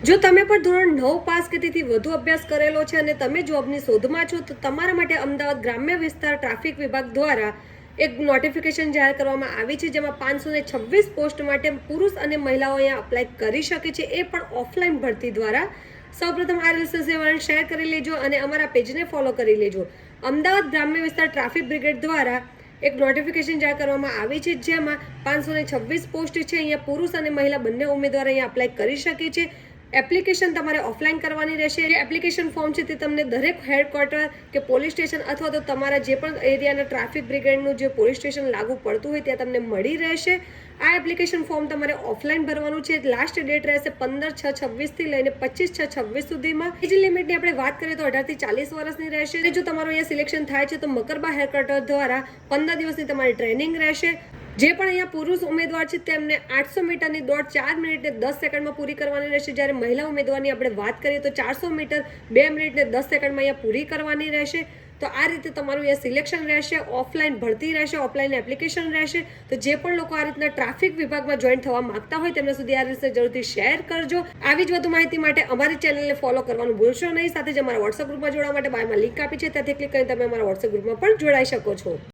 જો તમે પણ ધોરણ 9 પાસ કે તેથી વધુ અભ્યાસ કરેલો છે અને તમે જોબની શોધમાં છો તો તમારા માટે અમદાવાદ ગ્રામ્ય વિસ્તાર ટ્રાફિક વિભાગ દ્વારા એક નોટિફિકેશન જાહેર કરવામાં આવી છે, જેમાં 526 પોસ્ટ માટે પુરુષ અને મહિલાઓ અહીંયા અપ્લાય કરી શકે છે, એ પણ ઓફલાઈન ભરતી દ્વારા. સૌપ્રથમ આ રીલ્સ સેવાને શેર કરી લેજો અને અમારા પેજને ફોલો કરી લેજો. અમદાવાદ ગ્રામ્ય વિસ્તાર ટ્રાફિક બ્રિગેડ દ્વારા એક નોટિફિકેશન જાહેર કરવામાં આવી છે, જેમાં 526 પોસ્ટ છે. અહીંયા પુરુષ અને મહિલા બંને ઉમેદવાર અહીંયા અપ્લાય કરી શકે છે. એપ્લિકેશન તમારે ઓફલાઈન કરવાની રહેશે. જે એપ્લિકેશન ફોર્મ છે તે તમને દરેક હેડક્વાર્ટર કે પોલીસ સ્ટેશન અથવા તો તમારા જે પણ એરિયાના ટ્રાફિક બ્રિગેડનું જે પોલીસ સ્ટેશન લાગુ પડતું હોય ત્યાં તમને મળી રહેશે. આ એપ્લિકેશન ફોર્મ તમારે ઓફલાઈન ભરવાનું છે. લાસ્ટ ડેટ રહેશે 15/6/26 થી લઈને 25/6/26 સુધીમાં. એજ લિમિટની આપણે વાત કરીએ તો 18 થી 40 વર્ષની રહેશે. જો તમારું અહીંયા સિલેક્શન થાય છે તો મકરબા હેડક્વાર્ટર દ્વારા 15 દિવસની તમારી ટ્રેનિંગ રહેશે. જે પણ અહીંયા પુરુષ ઉમેદવાર છે તેમને 800 મીટરની દોડ 4 મિનિટ ને 10 સેકન્ડમાં પૂરી કરવાની રહેશે. જ્યારે મહિલા ઉમેદવારની આપણે વાત કરીએ તો 400 મીટર 2 મિનિટ ને 10 સેકન્ડમાં અહીંયા પૂરી કરવાની રહેશે. તો આ રીતે તમારું અહીંયા સિલેક્શન રહેશે. ઓફલાઈન ભરતી રહેશે, ઓફલાઈન એપ્લિકેશન રહેશે. તો જે પણ લોકો આ રીતના ટ્રાફિક વિભાગમાં જોઈન થવા માંગતા હોય તેમના સુધી આ રીતે જરૂરથી શેર કરજો. આવી જ વધુ માહિતી માટે અમારી ચેનલને ફોલો કરવાનું ભૂલશો નહીં. સાથે જ અમારા વોટ્સએપ ગ્રુપમાં જોડાવા માટે બાયમાં લિંક આપી છે, ત્યાંથી ક્લિક કરીને તમે અમારા વોટ્સએપ ગ્રુપમાં પણ જોડાઈ શકો છો.